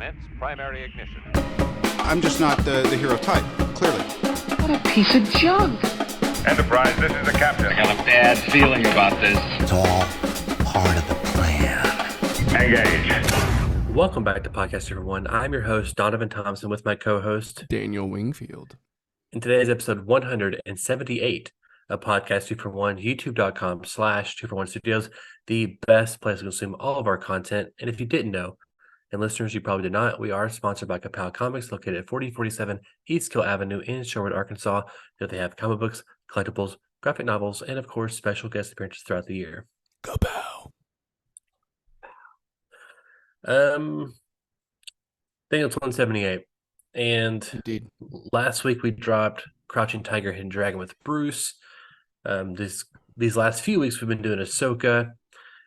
Commence primary ignition. I'm just not the hero type, clearly. What a piece of junk. Enterprise, this is the captain. I got a bad feeling about this. It's all part of the plan. Engage. Welcome back to Podcast Everyone. I'm your host, Donovan Thompson, with my co-host, Daniel Wingfield. in today's episode 178 of Podcast 2-for-1, youtube.com/2for1 studios, the best place to consume all of our content. And if you didn't know, and listeners, you probably did not, we are sponsored by Kapow Comics, located at 4047 East Kill Avenue in Sherwood, Arkansas. There they have comic books, collectibles, graphic novels, and of course, special guest appearances throughout the year. Kapow. I think it's 178. And Indeed. last week we dropped Crouching Tiger, Hidden Dragon with Bruce. These last few weeks we've been doing Ahsoka.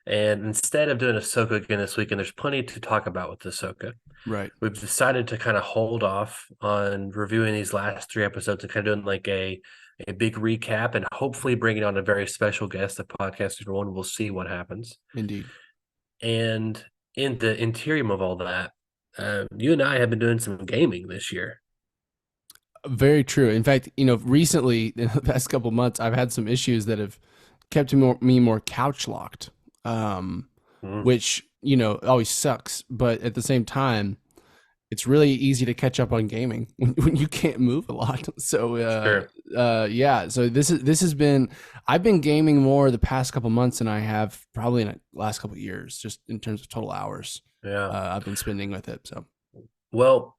And instead of doing Ahsoka again this week, and there's plenty to talk about with Ahsoka, Right. we've decided to kind of hold off on reviewing these last three episodes and kind of doing like a big recap and hopefully bringing on a very special guest, the podcast everyone. We'll see what happens. Indeed. And in the interior of all that, you and I have been doing some gaming this year. very true. In fact, recently, in the past couple of months, I've had some issues that have kept me more couch locked, which, always sucks. But at the same time, it's really easy to catch up on gaming when you can't move a lot. So, Sure. So this has been, I've been gaming more the past couple of months than I have probably in the last couple of years, just in terms of total hours. Yeah. I've been spending with it. So, Well,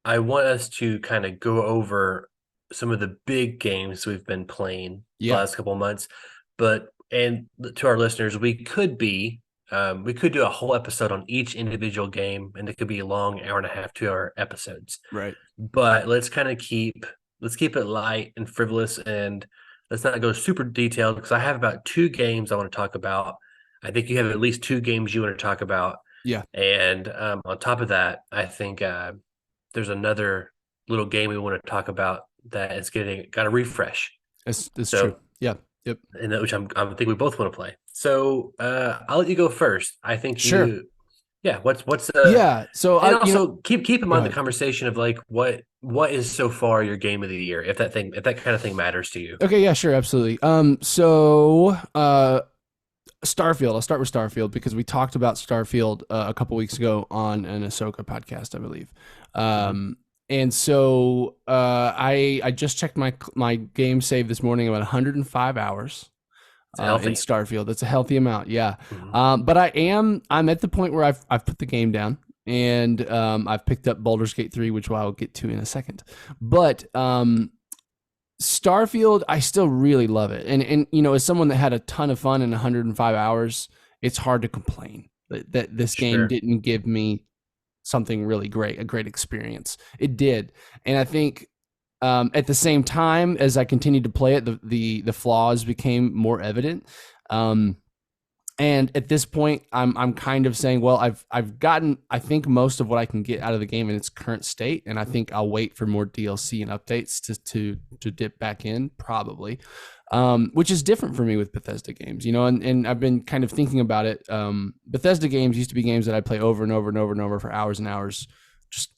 I want us to kind of go over some of the big games we've been playing the last couple of months. And to our listeners, we could do a whole episode on each individual game, and it could be long 1.5 to 2 hour episodes. right. But let's keep it light and frivolous, and let's not go super detailed, because I have about 2 games I want to talk about. I think you have at least 2 games you want to talk about. Yeah. And on top of that, I think there's another little game we want to talk about that is got a refresh. That's true. Yeah. Yep. And that, which I think we both want to play. So I'll let you go first. I think Sure. What's So and also keep in mind the ahead. conversation of like what is so far your game of the year, if that kind of thing matters to you. Okay. Yeah. Sure. Absolutely. So Starfield. I'll start with Starfield because we talked about Starfield a couple weeks ago on an Ahsoka podcast, I believe. And so I just checked my game save this morning, about 105 hours in Starfield. That's a healthy amount, yeah. Mm-hmm. But I'm at the point where I've put the game down, and I've picked up Baldur's Gate 3, which I'll get to in a second. But Starfield, I still really love it, and as someone that had a ton of fun in 105 hours, it's hard to complain that this game didn't give me something really great, a great experience. It did. And I think at the same time as I continued to play it, the flaws became more evident. And at this point, I'm kind of saying, well, I've gotten, I think, most of what I can get out of the game in its current state, and I think I'll wait for more DLC and updates to dip back in, probably. Which is different for me with Bethesda games, and I've been kind of thinking about it. Bethesda games used to be games that I play over and over and over and over for hours and hours, just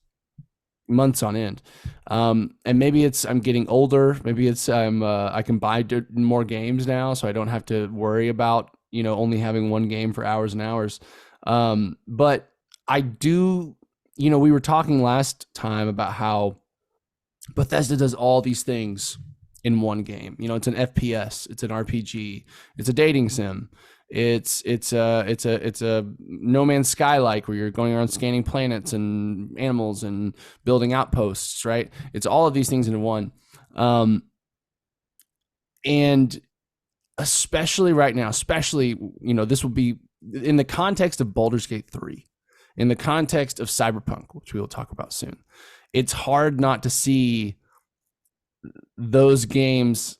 months on end. And maybe I'm getting older. Maybe I can buy more games now, so I don't have to worry about, only having one game for hours and hours. But I do, we were talking last time about how Bethesda does all these things in one game. It's an FPS, it's an RPG, it's a dating sim, it's a No Man's Sky like, where you're going around scanning planets and animals and building outposts, right? It's all of these things in one. And especially right now, this will be in the context of Baldur's Gate 3, in the context of Cyberpunk, which we will talk about soon. It's hard not to see those games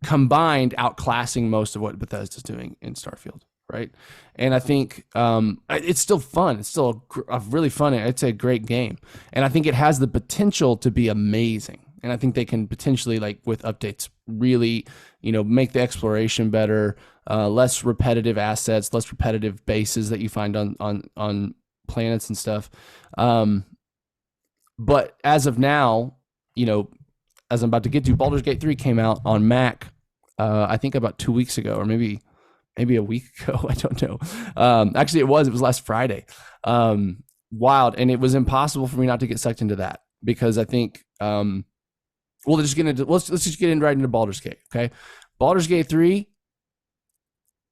combined outclassing most of what Bethesda's doing in Starfield, right? And I think it's still fun. It's still a really fun, it's a great game. And I think it has the potential to be amazing. And I think they can potentially, like with updates, really, make the exploration better, less repetitive assets, less repetitive bases that you find on planets and stuff. But as of now, as I'm about to get to, Baldur's Gate 3 came out on Mac, I think about 2 weeks ago, or maybe a week ago. I don't know. Actually, it was last Friday. Wild. And it was impossible for me not to get sucked into that, because I think, let's just get right into Baldur's Gate. Okay. Baldur's Gate 3,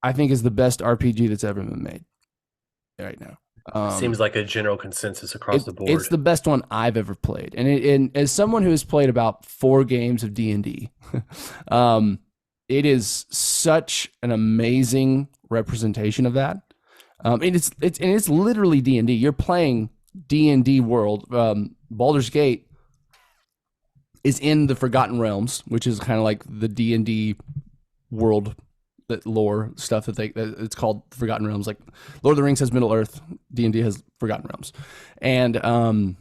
I think, is the best RPG that's ever been made right now. Seems like a general consensus across the board. It's the best one I've ever played. And as someone who has played about 4 games of D&D, it is such an amazing representation of that. And it's literally D&D. You're playing D&D world. Baldur's Gate is in the Forgotten Realms, which is kind of like the D&D world, that lore stuff that it's called Forgotten Realms. Like Lord of the Rings has Middle Earth, D&D has Forgotten Realms, and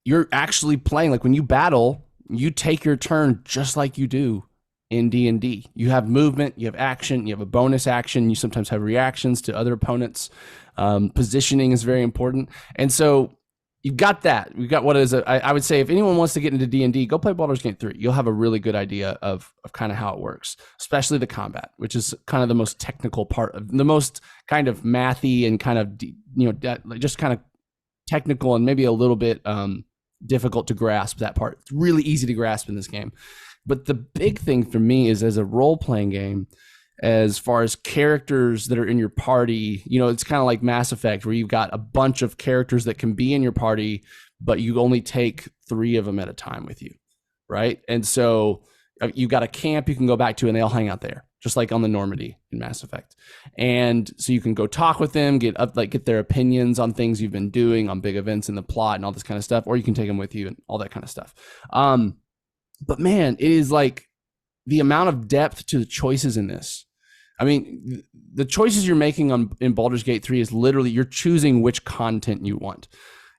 you're actually playing, like, when you battle, you take your turn just like you do in D&D. You have movement, you have action, you have a bonus action, you sometimes have reactions to other opponents. Positioning is very important, and so you've got that. We've got what is I would say, if anyone wants to get into D&D, go play Baldur's Gate 3. You'll have a really good idea of kind of how it works, especially the combat, which is kind of the most technical part of the most kind of mathy and kind of, just kind of technical and maybe a little bit difficult to grasp. That part, it's really easy to grasp in this game. But the big thing for me is, as a role-playing game, as far as characters that are in your party, it's kind of like Mass Effect, where you've got a bunch of characters that can be in your party, but you only take 3 of them at a time with you, right? And so you've got a camp you can go back to, and they all hang out there, just like on the Normandy in Mass Effect. And so you can go talk with them, get their opinions on things you've been doing, on big events in the plot and all this kind of stuff, or you can take them with you and all that kind of stuff. But man, it is like the amount of depth to the choices in this. I mean, the choices you're making in Baldur's Gate 3 is literally, you're choosing which content you want.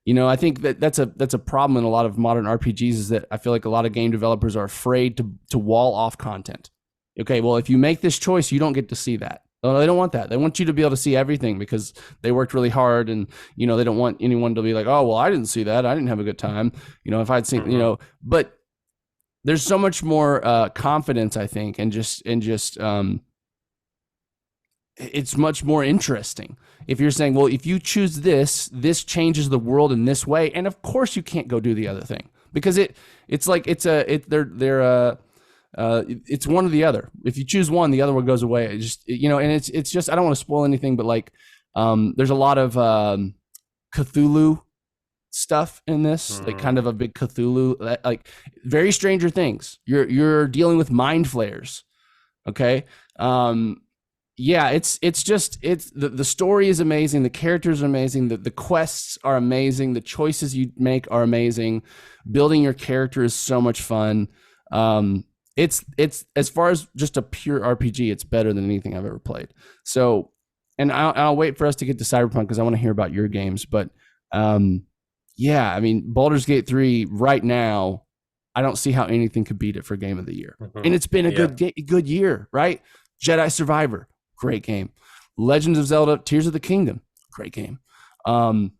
I think that's a problem in a lot of modern RPGs, is that I feel like a lot of game developers are afraid to wall off content. Okay, well, if you make this choice, you don't get to see that. They don't want that. They want you to be able to see everything, because they worked really hard, and they don't want anyone to be like, oh, well, I didn't see that, I didn't have a good time. If I'd seen, but there's so much more confidence, I think, and just it's much more interesting if you're saying, well, if you choose this changes the world in this way, and of course you can't go do the other thing, because it's like it's one or the other. If you choose one, the other one goes away. It just and it's just, I don't want to spoil anything, but like there's a lot of Cthulhu stuff in this, like kind of a big Cthulhu, like very Stranger Things. You're dealing with mind flayers, okay? Yeah, it's the story is amazing, the characters are amazing, the quests are amazing, the choices you make are amazing. Building your character is so much fun. It's as far as just a pure RPG, it's better than anything I've ever played. So, and I'll wait for us to get to Cyberpunk, because I want to hear about your games. But yeah, I mean, Baldur's Gate 3 right now, I don't see how anything could beat it for Game of the Year. And it's been a good year, right? Jedi Survivor, great game. Legends of Zelda, Tears of the Kingdom, great game. And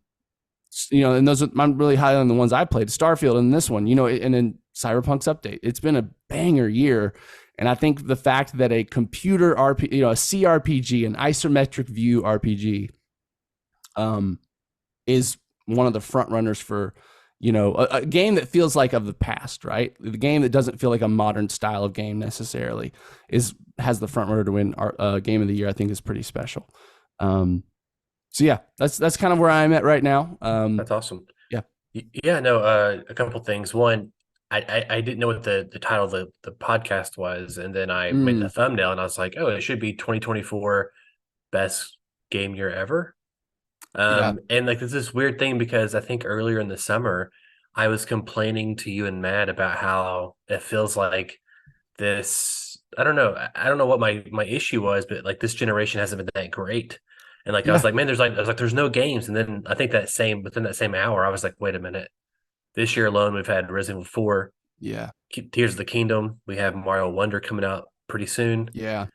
those I'm really high on the ones I played. Starfield and this one, and then Cyberpunk's update. It's been a banger year, and I think the fact that a computer RPG, a CRPG, an isometric view RPG, is one of the front runners for a game that feels like of the past, right? The game that doesn't feel like a modern style of game necessarily has the front runner to win our Game of the Year. I think is pretty special. So yeah, that's kind of where I'm at right now. That's awesome. Yeah. Yeah. No. A couple things. One, I didn't know what the title of the podcast was, and then I made the thumbnail, and I was like, oh, it should be 2024 best game year ever. And like, there's this weird thing, because I think earlier in the summer I was complaining to you and Matt about how it feels like this. I don't know what my issue was, but like, this generation hasn't been that great. And like, I was like, man, there's no games. And then I think within that same hour, I was like, wait a minute. This year alone, we've had Resident Evil 4. Yeah. Tears of the Kingdom. We have Mario Wonder coming out pretty soon. Yeah.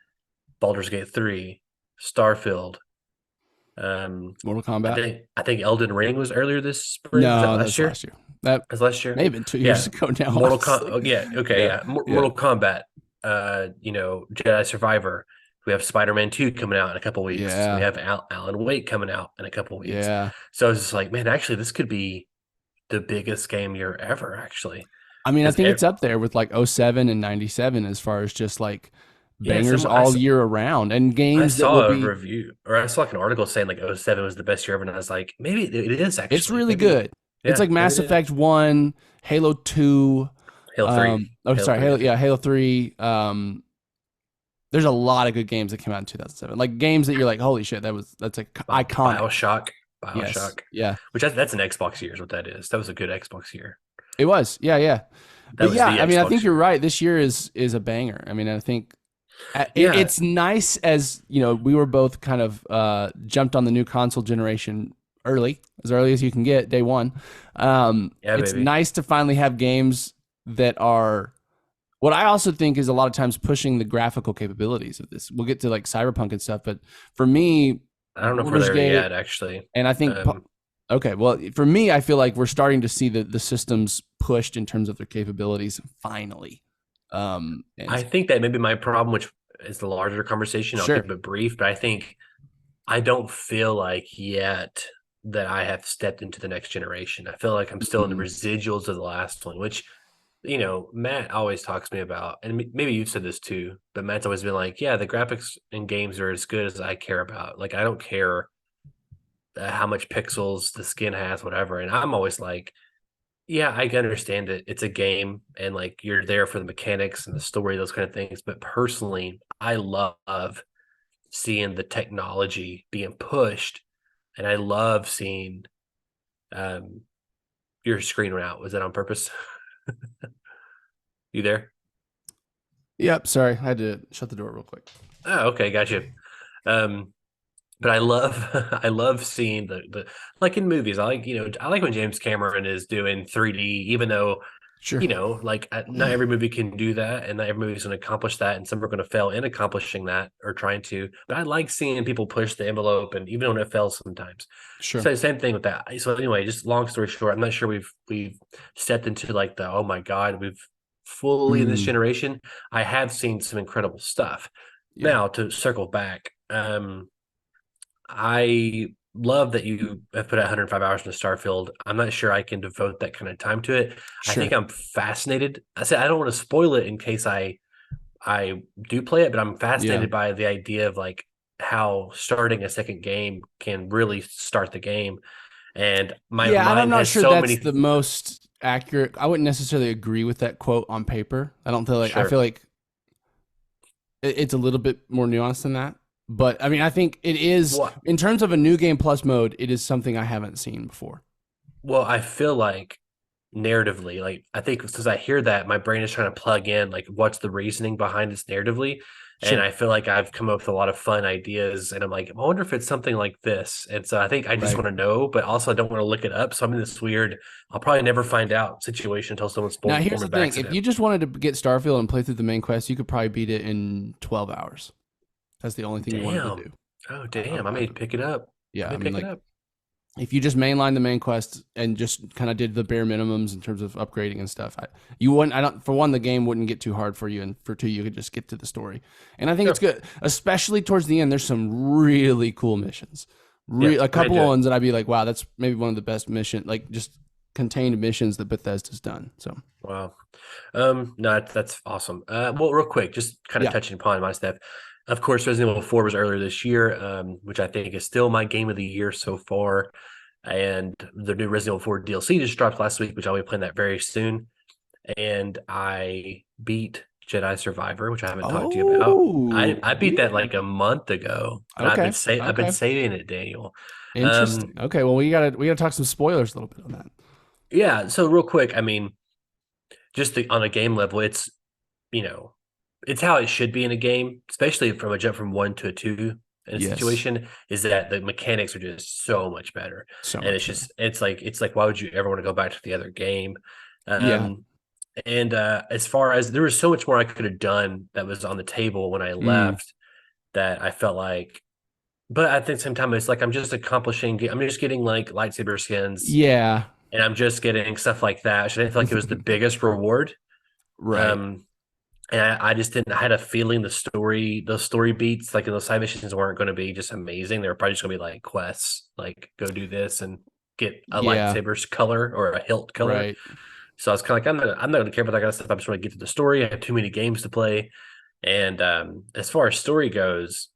Baldur's Gate 3, Starfield, Mortal I Kombat. think Elden Ring was earlier this spring. Was that No, last that's year? last year. That Was last year? may have been 2 years ago now. Mortal honestly. Oh, yeah. Okay. Yeah. Mortal Kombat. Jedi Survivor. We have Spider-Man 2 coming out in a couple weeks. Yeah. We have Alan Wake coming out in a couple weeks. Yeah. So I was just like, man, actually, this could be the biggest game year ever. Actually, I mean, I think it's it, up there with like 07 and 97 as far as just like yeah. bangers all year around and I games that saw will a be. review, or I saw like an article saying like '07 was the best year ever, and I was like, maybe it is actually. It's really Maybe, good. yeah, It's like Mass maybe it is. Effect 1, Halo 2. Halo 3. Halo 3. There's a lot of good games that came out in 2007. Like games that you're like, holy shit, that's like iconic. Bioshock. Yes. Yeah. Which that's an Xbox year is what that is. That was a good Xbox year. It was. Yeah, yeah. That was I mean, I think year. you're right. This year is a banger. I mean, I think it's nice as, we were both kind of jumped on the new console generation as early as you can get, day one. It's baby. nice to finally have games that are what I also think is a lot of times pushing the graphical capabilities of this. We'll get to like Cyberpunk and stuff, but for me, I don't know if we're there yet, actually. And I think, okay, well, for me, I feel like we're starting to see the systems pushed in terms of their capabilities finally. I think that maybe my problem, which is the larger conversation, I'll keep it brief, but I think I don't feel like yet that I have stepped into the next generation. I feel like I'm still in the residuals of the last one, which, Matt always talks to me about, and maybe you've said this too, but Matt's always been like, yeah, the graphics in games are as good as I care about. Like, I don't care how much pixels the skin has, whatever. And I'm always like, yeah, I can understand it. It's a game and like you're there for the mechanics and the story, those kind of things. But personally, I love seeing the technology being pushed, and I love seeing your screen went out. Was that on purpose? You there? Yep. Sorry, I had to shut the door real quick. Oh, okay, gotcha. But I love seeing the like in movies. I like when James Cameron is doing 3D, even though not every movie can do that, and not every movie is going to accomplish that, and some are going to fail in accomplishing that or trying to. But I like seeing people push the envelope, and even when it fails sometimes. Sure. So same thing with that. So anyway, just long story short, I'm not sure we've stepped into like the, oh my God, we've fully in this generation. I have seen some incredible stuff. Yeah. Now to circle back, I love that you have put 105 hours into Starfield. I'm not sure I can devote that kind of time to it. Sure. I think I'm fascinated. I said I don't want to spoil it in case I do play it, but I'm fascinated by the idea of like how starting a second game can really start the game. And my mind I'm not has sure so that's many the most accurate. I wouldn't necessarily agree with that quote on paper. I don't feel like I feel like it's a little bit more nuanced than that. But I mean, I think it is in terms of a new game plus mode. It is something I haven't seen before. Well, I feel like narratively, like I think because I hear that, my brain is trying to plug in like what's the reasoning behind this narratively, and I feel like I've come up with a lot of fun ideas, and I'm like, I wonder if it's something like this. And so I think I just want to know, but also I don't want to look it up. So I'm in this weird, I'll probably never find out situation until someone spoils it. Now here's the thing: if you just wanted to get Starfield and play through the main quest, you could probably beat it in 12 hours. That's the only thing you wanted to do. Oh, damn. I may pick it up. Yeah. I mean, like, if you just mainline the main quest and just kind of did the bare minimums in terms of upgrading and stuff, for one, the game wouldn't get too hard for you. And for two, you could just get to the story. And I think it's good, especially towards the end. There's some really cool missions. A couple of ones that I'd be like, wow, that's maybe one of the best like just contained missions that Bethesda's done. So, wow. No, that's awesome. Well, real quick, just kind of touching upon my stuff. Of course, Resident Evil 4 was earlier this year, which I think is still my game of the year so far. And the new Resident Evil 4 DLC just dropped last week, which I'll be playing that very soon. And I beat Jedi Survivor, which I haven't talked to you about. I beat that like a month ago. And I've been saving it, Daniel. Interesting. Okay, well we gotta talk some spoilers a little bit on that. Yeah. So real quick, I mean, just on a game level, it's it's how it should be in a game, especially from a jump from 1 to a 2 in a situation, is that the mechanics are just so much better. It's like, why would you ever want to go back to the other game? And as far as there was so much more I could have done that was on the table when I left, that I felt like but at the same time, it's like I'm just accomplishing. I'm just getting like lightsaber skins, Yeah. and I'm just getting stuff like that. So I didn't feel like it was the biggest reward. Right. And I just didn't. I had a feeling those story beats, like in those side missions, weren't going to be just amazing. They were probably just going to be like quests, like go do this and get a Yeah. lightsaber's color or a hilt color. Right. So I was kind of like, I'm not going to care about that kind of stuff. I'm just going to get to the story. I have too many games to play. And as far as story goes,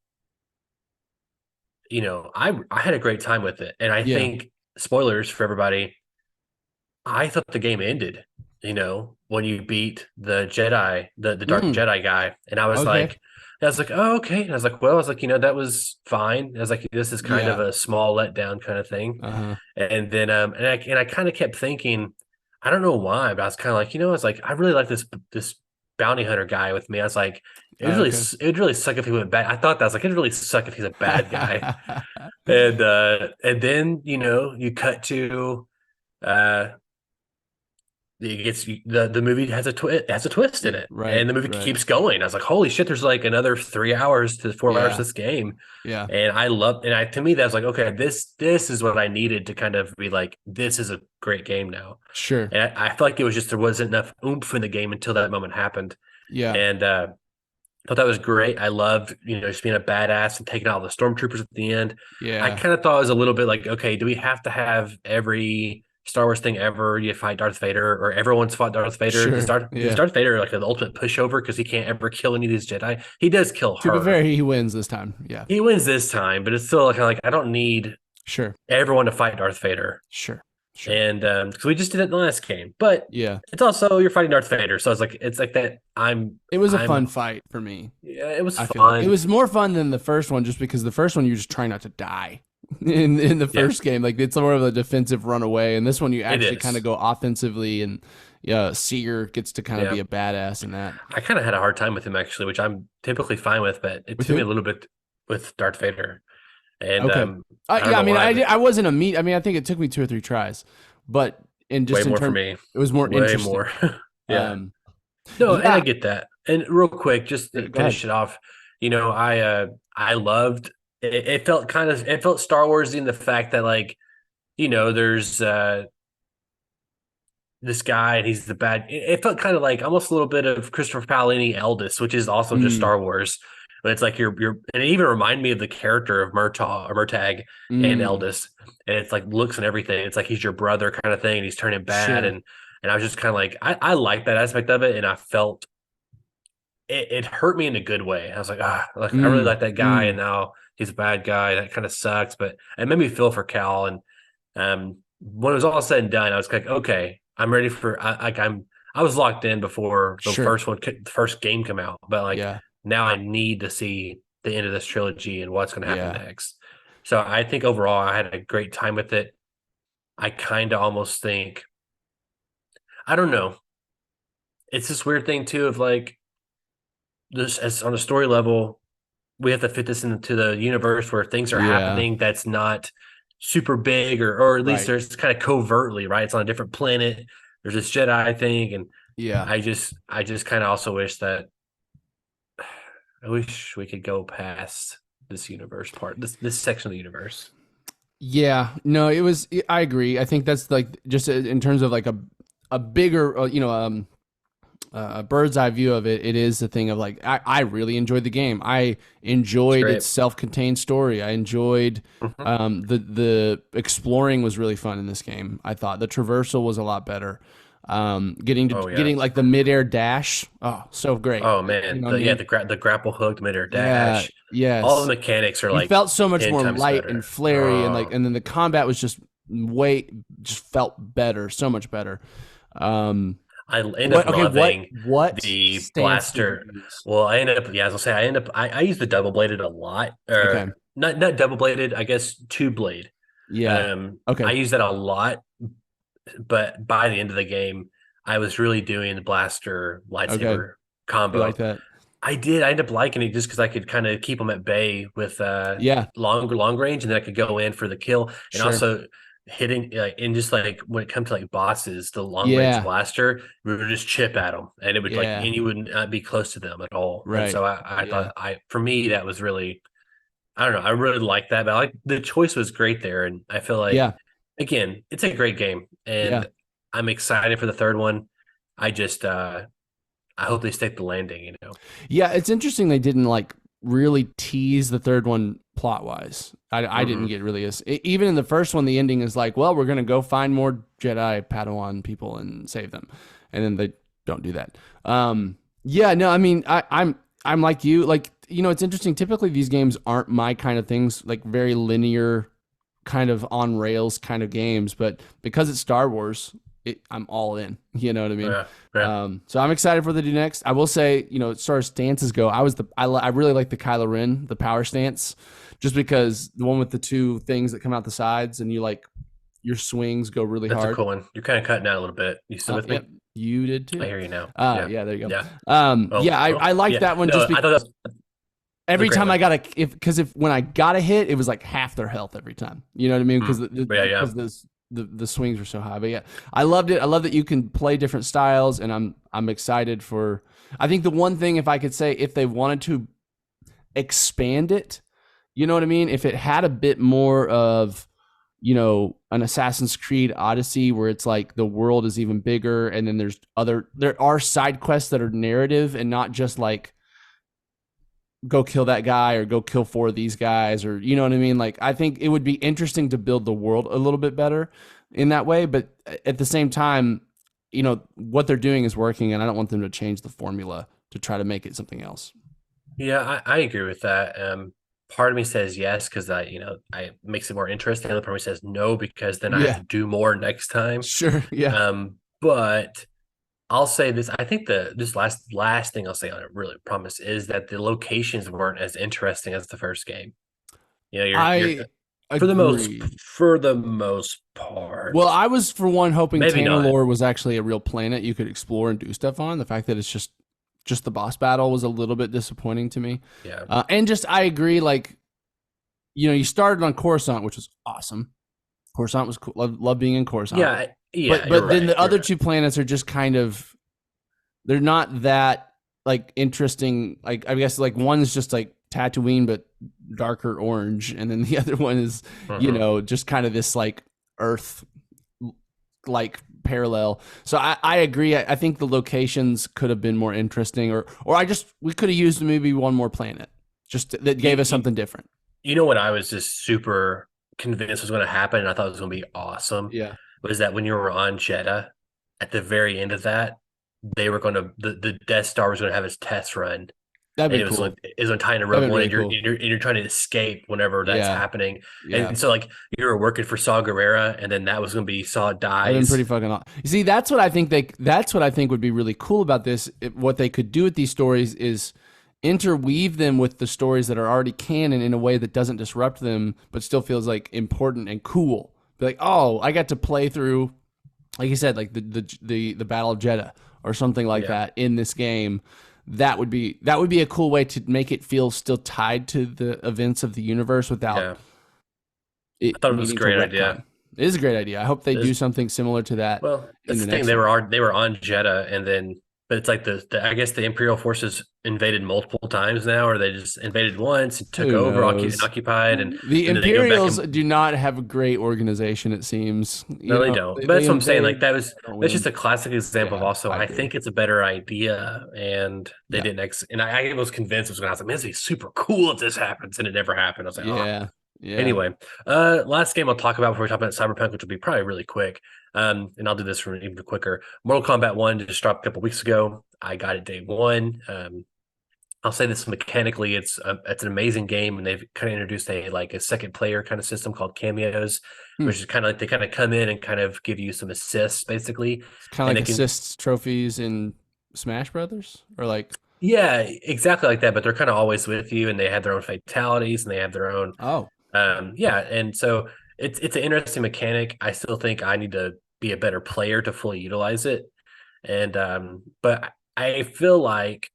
I had a great time with it. And I think, spoilers for everybody, I thought the game ended, when you beat the Jedi, the Dark Jedi guy. And I was like, oh, okay. And I was like, that was fine. I was like, this is kind of a small letdown kind of thing. Uh-huh. And then, I kind of kept thinking, I don't know why, but I was kind of like, I was like, I really like this bounty hunter guy with me. I was like, it'd really suck if he went bad. I thought that. I was like, it'd really suck if he's a bad guy. And then, you cut to, it gets the movie has a twist in it, right? And the movie keeps going. I was like, holy shit! There's like another 3 hours to 4 hours of this game, And I love, to me, that's like, okay, this is what I needed to kind of be like, this is a great game now. Sure. And I felt like there wasn't enough oomph in the game until that moment happened. Yeah. And I thought that was great. I loved, just being a badass and taking out the stormtroopers at the end. Yeah. I kind of thought it was a little bit like, okay, do we have to have every Star Wars thing ever you fight Darth Vader, or everyone's fought Darth Vader? Sure. Is Darth Vader like the ultimate pushover because he can't ever kill any of these Jedi? He does kill her. To be fair, he wins this time. Yeah, he wins this time, but it's still kind of like I don't need everyone to fight Darth Vader. Sure. And because we just did it in the last game, but it's also you're fighting Darth Vader, so it's like that. It was a fun fight for me. Yeah, it was fun. Like it was more fun than the first one, just because the first one you're just trying not to die. In the first game, like it's more of a defensive runaway, and this one you actually kind of go offensively, and Seeger gets to kind of be a badass in that. I kind of had a hard time with him actually, which I'm typically fine with, but it took me a little bit with Darth Vader. And I wasn't I think it took me 2 or 3 tries, but for me, it was more interesting. More. And I get that. And real quick, just to finish it off, I loved. It felt Star Wars in the fact that there's this guy and he's the bad. It felt kind of like almost a little bit of Christopher Paolini Eldest, which is also just Star Wars. But it's like and it even reminded me of the character of Murtagh and Eldest, and it's like looks and everything. It's like he's your brother kind of thing, and he's turning bad, and I was just kind of like I like that aspect of it, and I felt it hurt me in a good way. I was like I really like that guy, and now he's a bad guy. That kind of sucks, but it made me feel for Cal. And when it was all said and done, I was like, okay, I'm ready for. I was locked in before the first game come out, but now I need to see the end of this trilogy and what's going to happen next. So I think overall I had a great time with it. I kind of almost think, I don't know. It's this weird thing too of like this as on a story level. We have to fit this into the universe where things are happening that's not super big or at least there's kind of covertly, right? It's on a different planet. There's this Jedi thing. And I just kind of also wish that I wish we could go past this universe part, this section of the universe. Yeah, no, I agree. I think that's like just in terms of like a bigger, a bird's eye view of it. It is the thing of like, I really enjoyed the game. I enjoyed its self-contained story. I enjoyed the exploring was really fun in this game. I thought the traversal was a lot better. Getting like the midair dash. Oh, so great. Oh man. The grapple hook, midair dash. Yeah. All the mechanics are like, it felt so much more light and flary. And then the combat was just felt better. So much better. I end up loving the blaster. Well, I use the double bladed a lot. Not double bladed, I guess 2-blade. Yeah. I use that a lot. But by the end of the game, I was really doing the blaster lightsaber combo. You like that? I did. I ended up liking it just because I could kind of keep them at bay with long range, and then I could go in for the kill, and also hitting and just like when it comes to like bosses, the long range blaster, we would just chip at them, and it would and you would not be close to them at all. Right. And so I thought for me that was really. I don't know. I really like that, but the choice was great there, and I feel like Yeah. again, it's a great game, Yeah. and I'm excited for the third one. I just I hope they stick the landing. Yeah, it's interesting they didn't like really tease the third one plot wise. I didn't get really even in the first one, the ending is like, well, we're gonna go find more Jedi Padawan people and save them, and then they don't do that. Yeah, no, I mean, I'm like you, like, you know, it's interesting. Typically, these games aren't my kind of things, like very linear, kind of on rails kind of games, but because it's Star Wars, I'm all in. You know what I mean? Yeah. So I'm excited for the do next. I will say, you know, as far as stances go, I really like the Kylo Ren, the power stance, just because the one with the two things that come out the sides and your swings go really That's hard. a cool one. You're kind of cutting out a little bit. You still with me? Yep, you did too. I hear you now. Yeah, there you go. Yeah. I like that one No, just I because thought that was every great time one. I got when I got a hit, it was like half their health every time. You know what I mean? Because the swings were so high. But yeah, I loved it. I love that you can play different styles, and I'm excited for. I think the one thing, if I could say, if they wanted to expand it, you know what I mean? If it had a bit more of, you know, an Assassin's Creed Odyssey where it's like the world is even bigger, and then there are side quests that are narrative and not just like go kill that guy or go kill 4 of these guys, or you know what I mean? Like, I think it would be interesting to build the world a little bit better in that way, but at the same time, you know, what they're doing is working, and I don't want them to change the formula to try to make it something else. Yeah, I agree with that. Part of me says yes because that, you know, it makes it more interesting. The other part of me says no because then I have to do more next time. Sure. Yeah. But I'll say this. I think this last thing I'll say on it, really promise, is that the locations weren't as interesting as the first game. You know, you're for the most part. Well, I was for one hoping Maybe Tanalorr was actually a real planet you could explore and do stuff on. The fact that it's just the boss battle was a little bit disappointing to me. Yeah. And just I agree. Like, you know, you started on Coruscant, which was awesome. Coruscant was cool. Love being in Coruscant. Yeah. Yeah. But then the other two planets are just kind of, they're not that like interesting. Like, I guess like one's just like Tatooine, but darker orange. And then the other one is, you know, just kind of this like Earth like parallel. So I agree. I think the locations could have been more interesting, or we could have used maybe one more planet just that gave us something different. You know what I was just super convinced was going to happen, and I thought it was going to be awesome. Yeah. Was that when you were on Jeddah, at the very end of that, they were going to the Death Star was going to have its test run. That'd be cool. It was on tying a rope, and you're trying to escape whenever that's happening. Yeah. And so like you were working for Saw Gerrera, and then that was going to be Saw dies. Been pretty fucking awesome. You see, that's what I think would be really cool about this. What they could do with these stories is interweave them with the stories that are already canon in a way that doesn't disrupt them, but still feels like important and cool. Be like, oh, I got to play through, like you said, like the Battle of Jeddah or something like that in this game. That would be a cool way to make it feel still tied to the events of the universe without. I thought it was a great idea. It is a great idea. I hope they do something similar to that. Well, that's the thing. They were on Jeddah, and then, but it's like I guess the Imperial forces invaded multiple times now, or they just invaded once and took over and occupied. And the Imperials do not have a great organization, it seems. No, they don't. But that's what I'm saying. Like that's just a classic example of also. I think it's a better idea, and they didn't. And I was convinced it was going to happen. Man, it's gonna be super cool if this happens, and it never happened. I was like, Yeah. Anyway, last game I'll talk about before we talk about Cyberpunk, which will be probably really quick. And I'll do this for even quicker. Mortal Kombat 1 just dropped a couple weeks ago. I got it day one. I'll say this mechanically, it's an amazing game, and they've kind of introduced a second player kind of system called cameos, which is kind of like they kind of come in and kind of give you some assists, basically. It's kind of like assists trophies in Smash Brothers, or like. Yeah, exactly like that. But they're kind of always with you, and they have their own fatalities, and they have their own. And so it's an interesting mechanic. I still think I need to be a better player to fully utilize it, and but I feel like,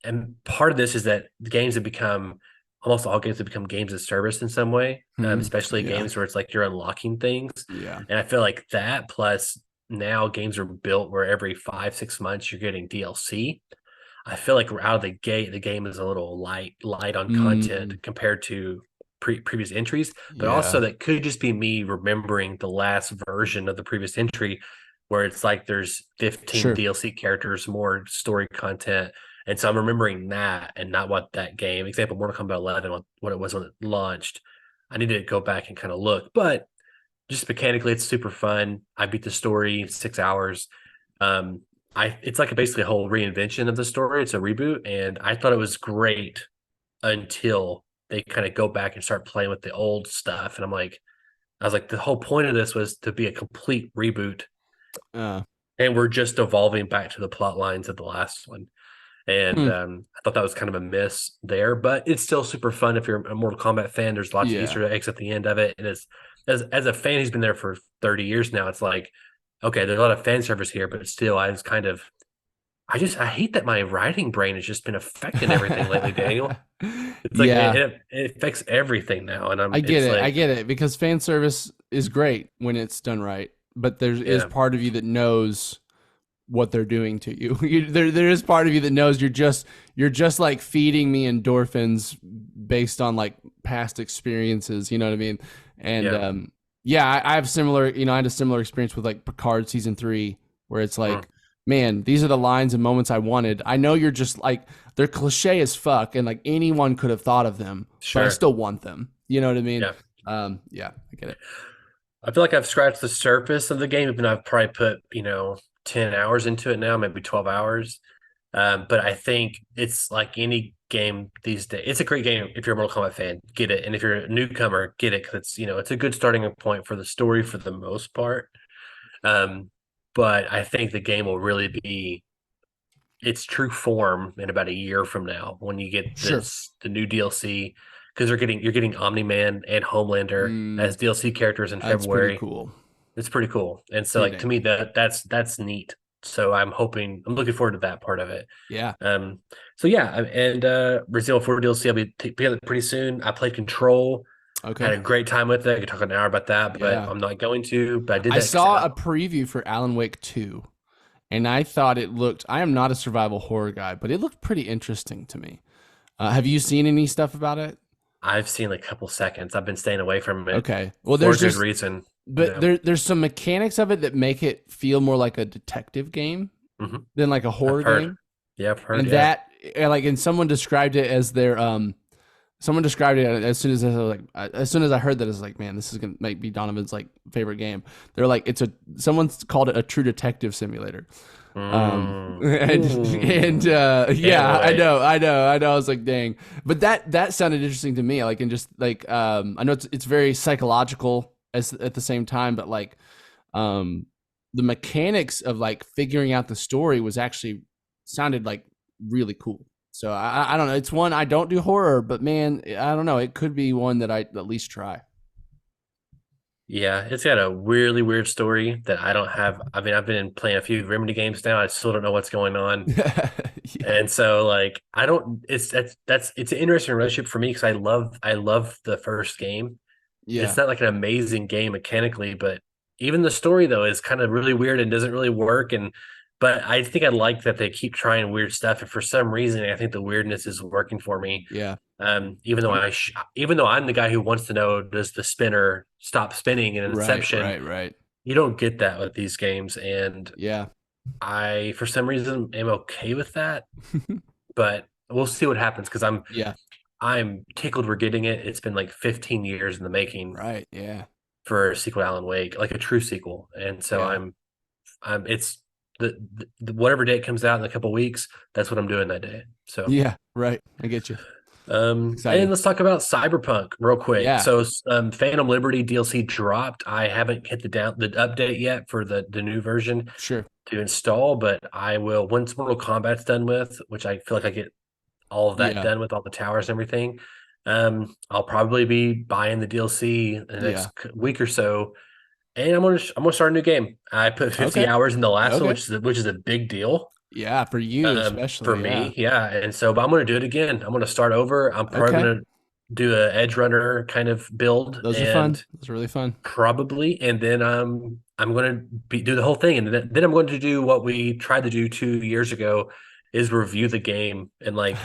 and part of this is that the games have become almost all games have become games of service in some way, especially games where it's like you're unlocking things. Yeah, and I feel like that plus now games are built where every 5-6 months you're getting DLC. I feel like out of the gate, the game is a little light on content Mm, compared to previous entries, but also yeah, that could just be me remembering the last version of the previous entry where it's like there's 15 sure. DLC characters, more story content. And so I'm remembering that and not what that game, example, Mortal Kombat 11, what it was when it launched. I need to go back and kind of look, but just mechanically, it's super fun. I beat the story in 6 hours. Um, it's like basically a whole reinvention of the story. It's a reboot, and I thought it was great until they kind of go back and start playing with the old stuff. And I was like, the whole point of this was to be a complete reboot, Uh, and we're just evolving back to the plot lines of the last one. And hmm, I thought that was kind of a miss there, but it's still super fun if you're a Mortal Kombat fan. There's lots of yeah. Easter eggs at the end of it, and it's as a fan who's been there for 30 years now, it's like, okay, there's a lot of fan service here, but still, I hate that my writing brain has just been affecting everything lately, Daniel. It's like Yeah, it affects everything now, and I get it's it. I like, get it because fan service is great when it's done right, but there is yeah, part of you that knows what they're doing to you. There is part of you that knows you're just like feeding me endorphins based on like past experiences. You know what I mean? And yeah, yeah, I have similar. You know, I had a similar experience with like Picard season 3, where it's mm, like, man, these are the lines and moments I wanted. I know you're just like they're cliche as fuck, and like anyone could have thought of them, but I sure, still want them. You know what I mean? yeah. Yeah, I get it. I feel like I've scratched the surface of the game, even though I've probably put 10 hours into it now, maybe 12 hours. But I think it's like any game these days. It's a great game if you're a Mortal Kombat fan, get it. And if you're a newcomer, get it because it's a good starting point for the story for the most part. Um, but I think the game will really be its true form in about a year from now when you get Sure. the new DLC because you're getting Omni Man and Homelander Mm, as DLC characters in that's pretty February. cool. It's pretty cool. And so Pretty like to dang me cool. that's neat. So I'm looking forward to that part of it. Yeah. Um so yeah, and Resident Evil 4 DLC I'll be together pretty soon. I played Control. I Okay. had a great time with it. I could talk an hour about that, but Yeah. I'm not going to. But I did I that saw a preview for Alan Wake 2, and I thought it looked, I am not a survival horror guy, but it looked pretty interesting to me. Have you seen any stuff about it? I've seen like a couple seconds. I've been staying away from it Okay. Well, for a there's good just, reason. but there's some mechanics of it that make it feel more like a detective game Hmm. than like a I've horror heard. game. Yeah, I've heard. And Yeah. and someone described it as their, someone described it as soon as as soon as I heard that, I was like, man, this is gonna make be Donovan's like favorite game. They're like, someone's called it a true detective simulator. And yeah, Can't wait. I know. I was like, dang, but that sounded interesting to me. Like, and just like, I know it's very psychological as at the same time, but like, the mechanics of like figuring out the story was actually sounded like really cool. So I don't know. It's one I don't do horror, but man, I don't know. It could be one that I at least try. Yeah, it's got a really weird story that I don't have. I mean, I've been playing a few Remedy games now. I still don't know what's going on. Yeah, And so like I don't it's an interesting relationship for me because I love the first game. yeah, It's not like an amazing game mechanically, but even the story though is kind of really weird and doesn't really work. And but I think I like that they keep trying weird stuff. And for some reason, I think the weirdness is working for me. yeah. Even though I'm even though I'm the guy who wants to know, does the spinner stop spinning in right, Inception? right. You don't get that with these games, and Yeah, I, for some reason, am okay with that. But we'll see what happens because yeah, I'm tickled we're getting it. It's been like 15 years in the making right, yeah, for a sequel to Alan Wake, like a true sequel, and so yeah, I'm it's whatever day it comes out in a couple weeks. That's what I'm doing that day. So. yeah. Right. I get you. And Exciting. let's talk about Cyberpunk real quick. Yeah, So, Phantom Liberty DLC dropped. I haven't hit the update yet for the new version sure. to install, but I will once Mortal Kombat's done with, which I feel like I get all of that Yeah, done with all the towers and everything. I'll probably be buying the DLC in the yeah. next week or so, and I'm gonna start a new game. I put 50 Okay, hours in the last one, okay. which is a big deal Yeah, for you for especially. Yeah. me. Yeah. And so, but I'm going to do it again. I'm going to start over. I'm probably Okay. going to do a edge runner kind of build Those are fun. and Those are really fun. and then I'm going to do the whole thing. And then I'm going to do what we tried to do 2 years ago is review the game and like,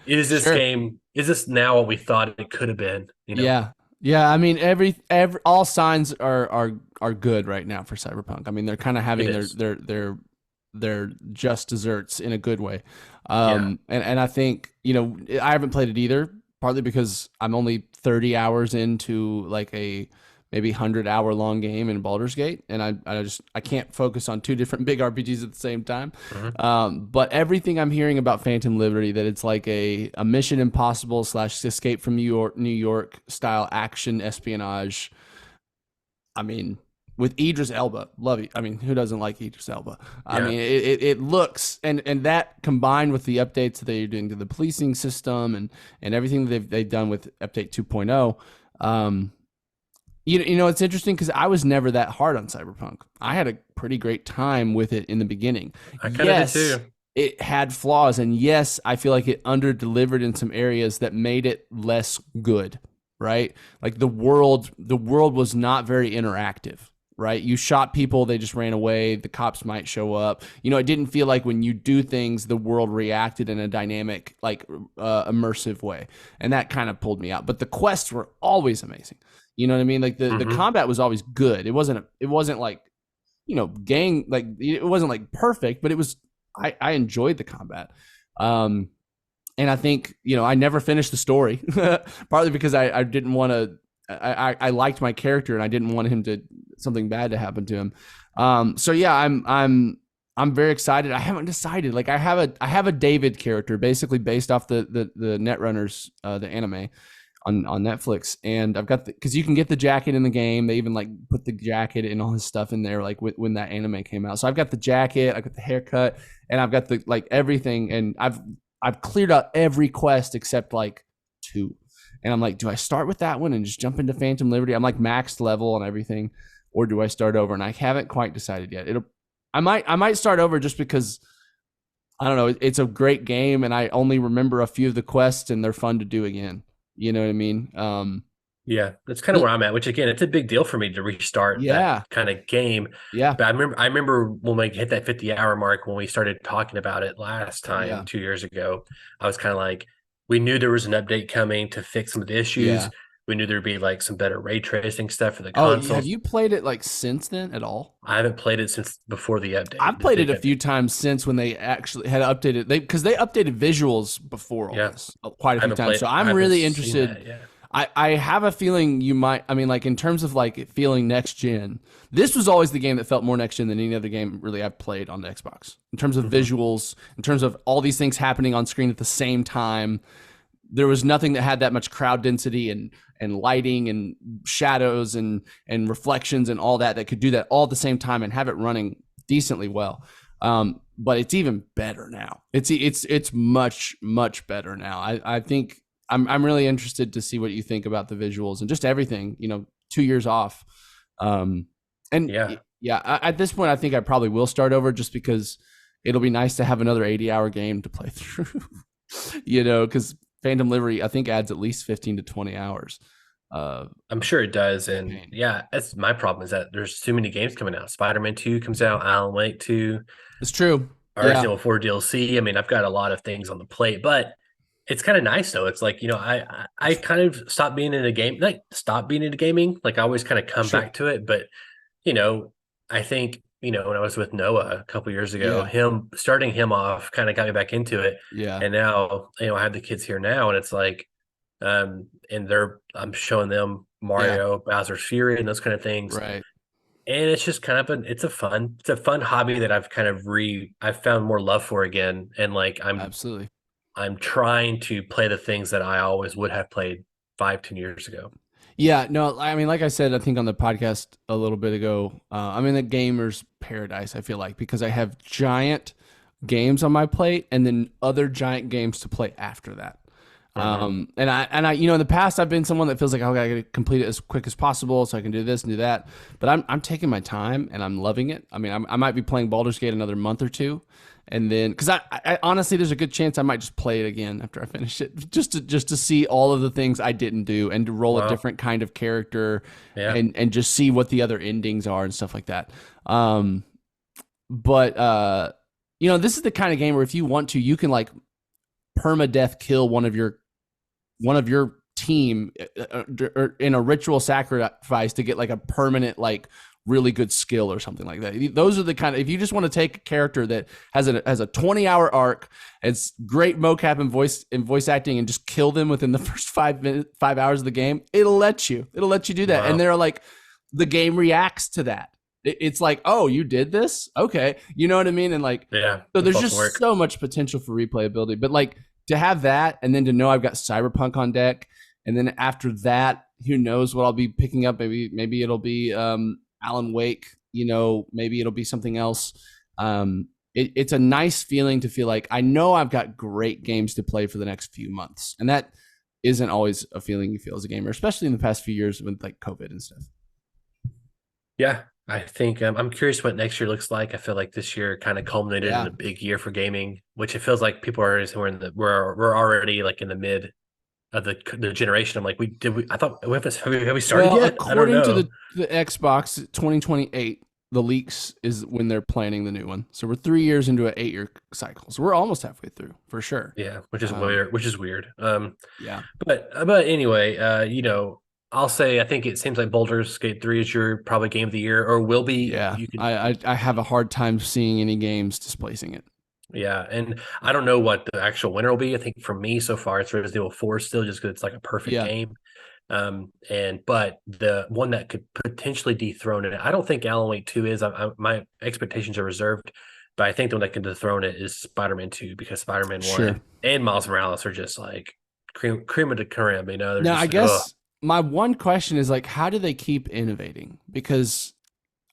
is this Sure. game, is this now what we thought it could have been? You know? Yeah. Yeah, I mean every all signs are good right now for Cyberpunk. I mean they're kind of having It their is. their just desserts in a good way. Yeah. And I think, I haven't played it either, partly because I'm only 30 hours into like a maybe 100-hour long game in Baldur's Gate, and I can't focus on two different big RPGs at the same time. But everything I'm hearing about Phantom Liberty, that it's like a Mission Impossible / Escape from New York style action espionage. I mean, with Idris Elba, love it. I mean, who doesn't like Idris Elba? I mean, it looks, and that combined with the updates that they're doing to the policing system and everything they've done with Update 2.0. It's interesting because I was never that hard on Cyberpunk. I had a pretty great time with it in the beginning. I kind of did too. It had flaws, and yes, I feel like it under-delivered in some areas that made it less good, right? Like the world was not very interactive, right? You shot people, they just ran away, the cops might show up. It didn't feel like when you do things, the world reacted in a dynamic, like immersive way, and that kind of pulled me out. But the quests were always amazing. You know what I mean? Like the combat was always good. It wasn't like, gang, like it wasn't like perfect, but it was, I enjoyed the combat. And I think, I never finished the story, partly because I didn't want to, I liked my character and I didn't want something bad to happen to him. So yeah, I'm very excited. I haven't decided. Like I have a David character basically based off the Netrunners, the anime on Netflix, and I've got because you can get the jacket in the game. They even like put the jacket and all his stuff in there, like when that anime came out. So I've got the jacket, I've got the haircut, and I've got the like everything, and I've cleared out every quest except like 2. And I'm like, do I start with that one and just jump into Phantom Liberty? I'm like maxed level and everything, or do I start over? And I haven't quite decided yet. I might start over just because I don't know. It's a great game, and I only remember a few of the quests, and they're fun to do again. You know what I mean? Yeah, that's kind of where I'm at, which again, it's a big deal for me to restart that kind of game. Yeah. But I remember when we hit that 50-hour mark, when we started talking about it last time, 2 years ago, I was kind of like, we knew there was an update coming to fix some of the issues. Yeah. We knew there'd be like some better ray tracing stuff for the console. Have you played it like since then at all? I haven't played it since before the update. I've played it a few times since when they actually had updated because they updated visuals before all this quite a few times. So I'm really interested. I have a feeling you might. I mean, like in terms of like it feeling next gen, this was always the game that felt more next gen than any other game really I've played on the Xbox. In terms of visuals, in terms of all these things happening on screen at the same time. There was nothing that had that much crowd density and lighting and shadows and reflections and all that could do that all at the same time and have it running decently well. But it's even better now. It's much, much better now. I think I'm really interested to see what you think about the visuals and just everything, 2 years off. At this point, I think I probably will start over just because it'll be nice to have another 80-hour game to play through, because Phantom Liberty, I think, adds at least 15 to 20 hours. I'm sure it does. And that's my problem is that there's too many games coming out. Spider-Man 2 comes out, Alan Wake 2. It's true. Resident Evil 4 DLC. I mean, I've got a lot of things on the plate, but it's kind of nice though. It's like, I kind of stopped being into gaming. Like I always kind of come back to it. But, I think, when I was with Noah a couple years ago, starting him off kind of got me back into it. Yeah. And now, I have the kids here now, and it's like, and I'm showing them Mario, Bowser's Fury, and those kind of things. Right. And it's just kind of it's a fun hobby that I've kind of I've found more love for again. And like, I'm trying to play the things that I always would have played 5-10 years ago. Yeah, no, I mean, like I said, I think on the podcast a little bit ago, I'm in the gamer's paradise, I feel like, because I have giant games on my plate and then other giant games to play after that. And I, in the past, I've been someone that feels like, I got to complete it as quick as possible so I can do this and do that. But I'm taking my time and I'm loving it. I mean, I might be playing Baldur's Gate another month or two. And then, because I honestly, there's a good chance I might just play it again after I finish it, just to see all of the things I didn't do and to roll a different kind of character and just see what the other endings are and stuff like that. But This is the kind of game where if you want to, you can like permadeath kill one of your team in a ritual sacrifice to get like a permanent like really good skill or something like that. Those are the kind of, if you just want to take a character that has a 20-hour arc, it's great mocap and voice acting, and just kill them within the first 5 hours of the game, it'll let you do that. Wow. And they're like, the game reacts to that. It's like, oh, you did this? Okay. You know what I mean? And like, yeah, so there's just so much potential for replayability, but like to have that, and then to know I've got Cyberpunk on deck. And then after that, who knows what I'll be picking up? Maybe it'll be Alan Wake. Maybe it'll be something else. It's a nice feeling to feel like I know I've got great games to play for the next few months, and that isn't always a feeling you feel as a gamer, especially in the past few years with like COVID and stuff. Yeah, I think I'm curious what next year looks like. I feel like this year kind of culminated in a big year for gaming, which it feels like people are we're already like in the mid of the generation. I'm like, I thought have we started yet? According to the Xbox 2028, the leaks is when they're planning the new one. So we're 3 years into an 8-year cycle. So we're almost halfway through for sure. Yeah, which is weird. Yeah. But anyway, I'll say I think it seems like Baldur's Gate 3 is your probably game of the year, or will be. Yeah. I have a hard time seeing any games displacing it. Yeah, and I don't know what the actual winner will be. I think for me so far it's Resident Evil 4 still, just because it's like a perfect game. But the one that could potentially dethrone it, I don't think Alan Wake 2 is. My expectations are reserved, but I think the one that can dethrone it is Spider-Man 2, because Spider-Man 1 and Miles Morales are just like cream of the creme. Now, I guess my one question is like, how do they keep innovating? Because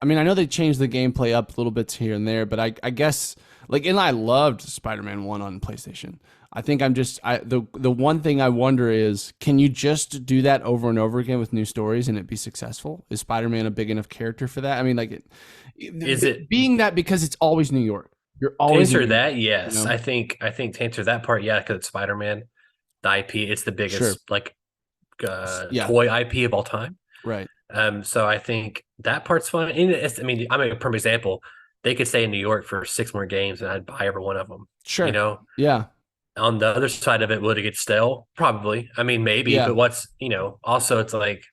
I know they changed the gameplay up little bits here and there, but I guess. And I loved Spider-Man 1 on PlayStation. I think the one thing I wonder is, can you just do that over and over again with new stories and it be successful? Is Spider-Man a big enough character for that? It being that because it's always New York? You're always to answer that, yes. I think to answer that part, yeah, because it's Spider-Man, the IP, it's the biggest toy IP of all time. Right. So I think that part's fun. I'm a perfect example. They could stay in New York for 6 more games and I'd buy every one of them. Sure. Yeah. On the other side of it, would it get stale? Probably. Maybe. Yeah. But also it's like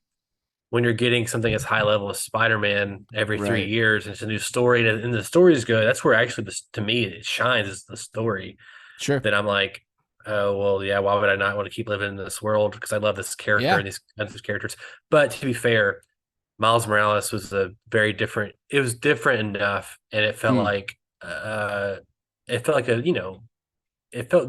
when you're getting something as high level as Spider-Man every 3 years, and it's a new story, and the story is good. That's where actually, to me, it shines, is the story. Sure. That I'm like, oh, well, yeah, why would I not want to keep living in this world? Because I love this character and these characters. But to be fair, Miles Morales was very different. It was different enough, and it felt like it felt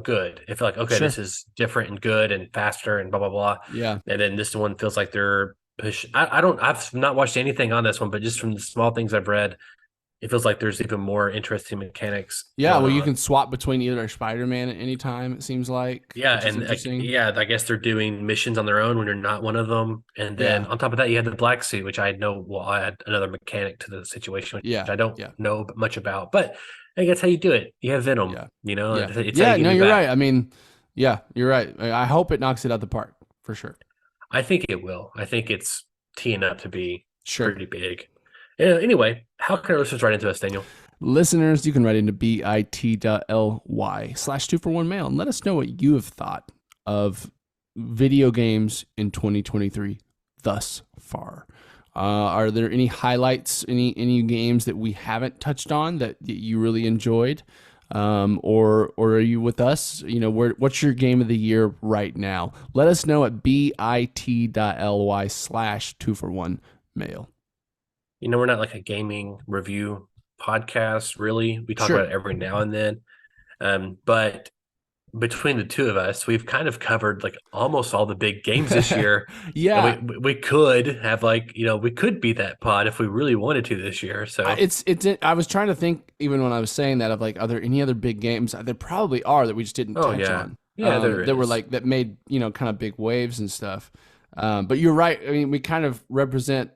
good. It felt like, okay, this is different and good and faster and blah blah blah. Yeah. And then this one feels like they're push. I've not watched anything on this one, but just from the small things I've read, it feels like there's even more interesting mechanics. Yeah, well, you can swap between either Spider-Man at any time, it seems like. Yeah, and I guess they're doing missions on their own when you're not one of them. And then on top of that, you had the black suit, which I know will add another mechanic to the situation, which I don't know much about. But I think that's how you do it. You have Venom, It's no, you're right. You're right. I hope it knocks it out the park, for sure. I think it will. I think it's teeing up to be pretty big. Anyway, how can our listeners write into us, Daniel? Listeners, you can write into bit.ly/2for1mail and let us know what you have thought of video games in 2023 thus far. Are there any highlights, any games that we haven't touched on that you really enjoyed? Or are you with us? What's your game of the year right now? Let us know at bit.ly/2for1mail. We're not like a gaming review podcast, really. We talk about it every now and then. But between the two of us, we've kind of covered like almost all the big games this year. Yeah. We could have we could be that pod if we really wanted to this year. So I was trying to think, even when I was saying that, of like, are there any other big games? There probably are that we just didn't touch on. Yeah, that were like, that made, kind of big waves and stuff. But you're right. We kind of represent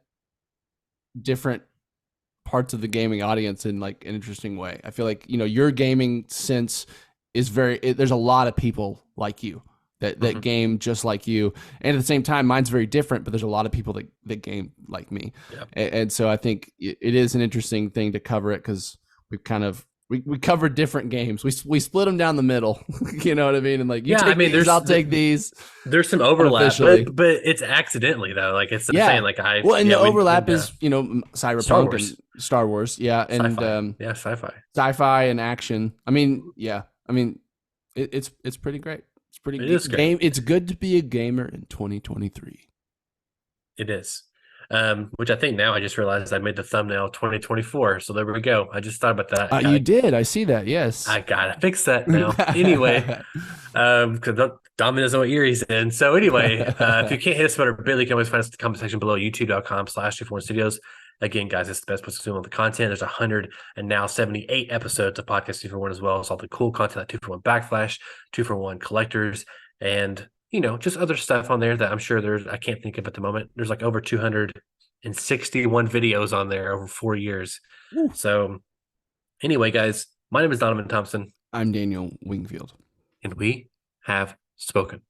different parts of the gaming audience in like an interesting way. I feel like your gaming sense is there's a lot of people like you that game just like you, and at the same time mine's very different, but there's a lot of people that game like me. And so I think it is an interesting thing to cover it, because we've kind of We covered different games. We split them down the middle. You know what I mean? And like, you Yeah, take I mean, these, I'll take these. There's some overlap, unofficially. but it's accidentally though. Like it's Yeah. saying like I Well, and yeah, the overlap we, is, Cyberpunk Star Wars. and Star Wars. Yeah. And sci-fi. Yeah, sci-fi. sci-fi and action. I mean, yeah. I mean, it's pretty great. It's pretty It is great. It's good to be a gamer in 2023. It is. Which I think now I just realized I made the thumbnail 2024. So there we go. I just thought about that. You did. I see that. Yes. I gotta fix that now. Anyway, because Dom doesn't know what year he's in. So anyway, if you can't hit us about our bit, you can always find us in the comment section below, youtube.com/241studios. Again, guys, it's the best place to consume all the content. There's 178 episodes of Podcast 241 as well. It's all the cool content like 241 Backflash, 241 Collectors, and just other stuff on there that I'm sure I can't think of at the moment. There's like over 261 videos on there over 4 years. Ooh. So anyway, guys, my name is Donovan Thompson. I'm Daniel Wingfield. And we have spoken.